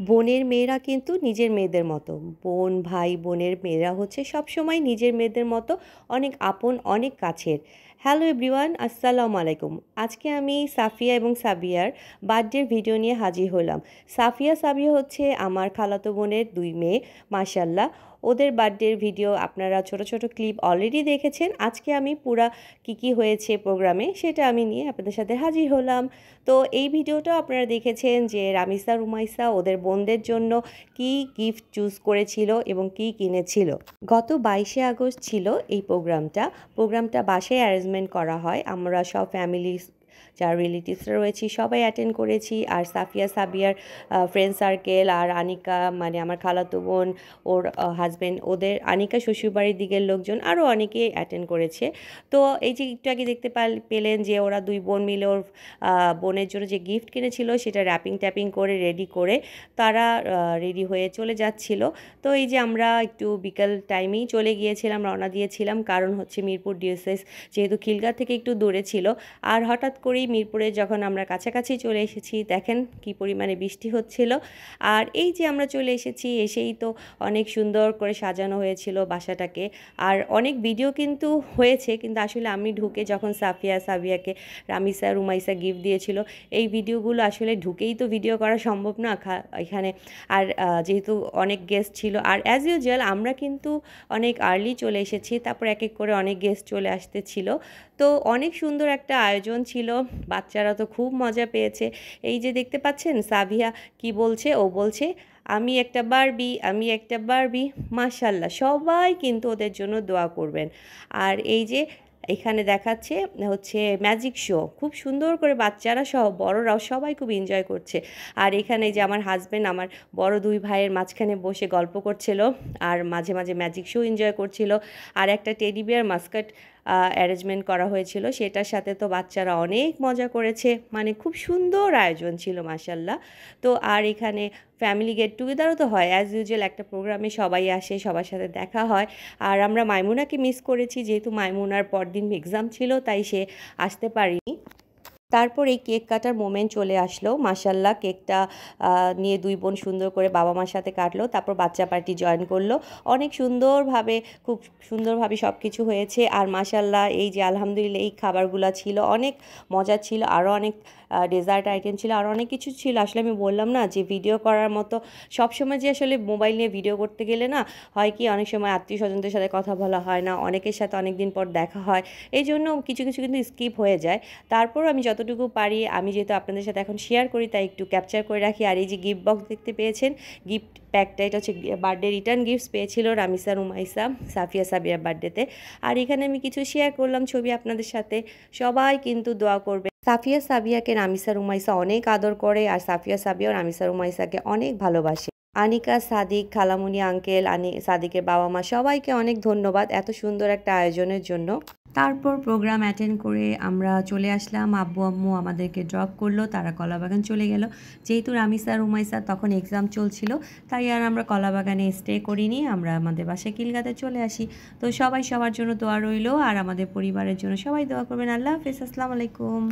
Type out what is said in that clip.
বোনের মেয়েরা কিন্তু নিজের মেয়েদের মতো। বোন, ভাই, বোনের মেয়েরা হচ্ছে সবসময় নিজের মেয়েদের মতো অনেক আপন, অনেক কাছের। হ্যালো এভরিওয়ান, আসসালামু আলাইকুম। আজকে আমি সাফিয়া এবং সাবিয়ার বার্থডের ভিডিও নিয়ে হাজির হলাম। সাফিয়া, সাবিয়া হচ্ছে আমার খালাতো বোনের ২ মেয়ে, মাশাআল্লাহ। ওদের বার্থডের ভিডিও আপনারা ছোট, ছোট ক্লিপ অলরেডি দেখেছেন। আজকে আমি পুরা কি হয়েছে প্রোগ্রামে সেটা আমি নিয়ে আপনাদের সাথে হাজির হলাম। তো এই ভিডিওটাও আপনারা দেখেছেন যে রামিসা রুমাইসা ওদের বোনদের জন্য কি গিফট চুজ করেছিল এবং কি কিনেছিল। গত ২২শে আগস্ট ছিল এই প্রোগ্রামটা বাসায় অ্যারেঞ্জমেন্ট করা হয়। আমরা সব ফ্যামিলি যারা রিলেটিভসরা রয়েছি সবাই অ্যাটেন্ড করেছি। আর সাফিয়া সাবিয়ার ফ্রেন্ড সার্কেল আর আনিকা মানে আমার খালাতো বোন, ওর হাজব্যান্ড, ওদের আনিকা শ্বশুরবাড়ির দিকের লোকজন আরও অনেকেই অ্যাটেন্ড করেছে। তো এই যে একটু আগে দেখতে পেলেন যে ওরা ২ বোন মিলে ওর বোনের জন্য যে গিফট কিনেছিল সেটা র্যাপিং ট্যাপিং করে রেডি করে তারা রেডি হয়ে চলে যাচ্ছিল। তো এই যে আমরা একটু বিকাল টাইমেই চলে গিয়েছিলাম, রওনা দিয়েছিলাম, কারণ হচ্ছে মিরপুর ডিওসিস যেহেতু খিলগাঁও থেকে একটু দূরে ছিল। আর হঠাৎ করেই মিরপুরে যখন আমরা কাছাকাছি চলে এসেছি দেখেন কি পরিমাণে বৃষ্টি হচ্ছিল। আর এই যে আমরা চলে এসেছি, এসেই তো অনেক সুন্দর করে সাজানো হয়েছিল বাসাটাকে। আর অনেক ভিডিও কিন্তু হয়েছে, কিন্তু আসলে আমি ঢুকে যখন সাফিয়া সাবিয়াকে রামিসা রুমাইসা গিফট দিয়েছিল এই ভিডিওগুলো আসলে ঢুকেই তো ভিডিও করা সম্ভব না এখানে। আর যেহেতু অনেক গেস্ট ছিল আর অ্যাজ ইউজুয়াল আমরা কিন্তু অনেক আর্লি চলে এসেছি, তারপর এক এক করে অনেক গেস্ট চলে আসতেছিল। তো অনেক সুন্দর একটা আয়োজন ছিল, বাচ্চারা তো খুব মজা পেয়েছে। এই যে দেখতে পাচ্ছেন সাবিয়া কি বলছে, ও বলছে আমি একটা বারবি, আমি একটা বারবি। মাশাল্লাহ, সবাই কিন্তু ওদের জন্য দোয়া করবেন। আর এই যে এখানে দেখাচ্ছে হচ্ছে ম্যাজিক শো, খুব সুন্দর করে বাচ্চারা সহ বড়রাও সবাই খুব এনজয় করছে। আর এখানে যে আমার হাজব্যান্ড আমার বড় ২ ভাইয়ের মাঝখানে বসে গল্প করছিল আর মাঝে মাঝে ম্যাজিক শো এনজয় করছিল। আর একটা টেডি বিয়ার মাস্কট অ্যারেঞ্জমেন্ট করা হয়েছিল, সেটার সাথে তো বাচ্চারা অনেক মজা করেছে, মানে খুব সুন্দর আয়োজন ছিল মাশাল্লাহ। তো আর এখানে ফ্যামিলি গেট টুগেদারও তো হয়, অ্যাজ ইউজুয়াল একটা প্রোগ্রামে সবাই আসে, সবার সাথে দেখা হয়। আর আমরা মাইমুনাকে মিস করেছি, যেহেতু মাইমুনার পরদিন এক্সাম ছিল তাই সে আসতে পারেনি। তারপর এই কেক কাটার মোমেন্ট চলে আসলো, মাশাল্লাহ কেকটা নিয়ে ২ বোন সুন্দর করে বাবা মার সাথে কাটলো, তারপর বাচ্চা পার্টি জয়েন করলো। অনেক সুন্দরভাবে, খুব সুন্দরভাবে সব কিছু হয়েছে। আর মাশাল্লাহ এই যে আলহামদুলিল্লাহ এই খাবারগুলো ছিল অনেক মজা ছিল, আরও অনেক ডেজার্ট আইটেম ছিল, আরও অনেক কিছু ছিল। আসলে আমি বললাম না যে ভিডিও করার মতো সবসময় যে আসলে মোবাইল নিয়ে ভিডিও করতে গেলে না হয় কি অনেক সময় আত্মীয় স্বজনদের সাথে কথা বলা হয় না, অনেকের সাথে অনেক দিন পর দেখা হয়, এই জন্য কিছু কিছু কিন্তু স্কিপ হয়ে যায়। তারপর আমি যতটুকু পারি, আমি যেহেতু আপনাদের সাথে এখন শেয়ার করি তাই একটু ক্যাপচার করে রাখি। আর এই যে গিফট বক্স দেখতে পেয়েছেন, গিফট প্যাকটা এটা হচ্ছে বার্থডে রিটার্ন গিফটস পেয়েছিল রামিসা রুমাইসা সাফিয়া সাবিয়ার বার্থডেতে। আর এখানে আমি কিছু শেয়ার করলাম ছবি আপনাদের সাথে। সবাই কিন্তু দোয়া করবে। সাফিয়া সাবিয়াকে রামিসা রুমাইসা অনেক আদর করে আর সাফিয়া সাবিয়া রামিসা রুমাইসাকে অনেক ভালোবাসে। আনিকা, সাদিক, খালামুনি আঙ্কেল, সাদিকের বাবা মা সবাইকে অনেক ধন্যবাদ এত সুন্দর একটা আয়োজনের জন্য। তারপর প্রোগ্রাম অ্যাটেন্ড করে আমরা চলে আসলাম, আব্বু আম্মু আমাদেরকে ড্রপ করলো, তারা কলাবাগান চলে গেল। যেহেতু রামিসা রুমাইসা তখন এক্সাম চলছিল তাই আর আমরা কলাবাগানে স্টে করিনি, আমরা আমাদের বাসায় খিলগাঁওতে চলে আসি। তো সবাই সবার জন্য দোয়া রইলো আর আমাদের পরিবারের জন্য সবাই দোয়া করবেন। আল্লাহ হাফেজ, আসসালামু আলাইকুম।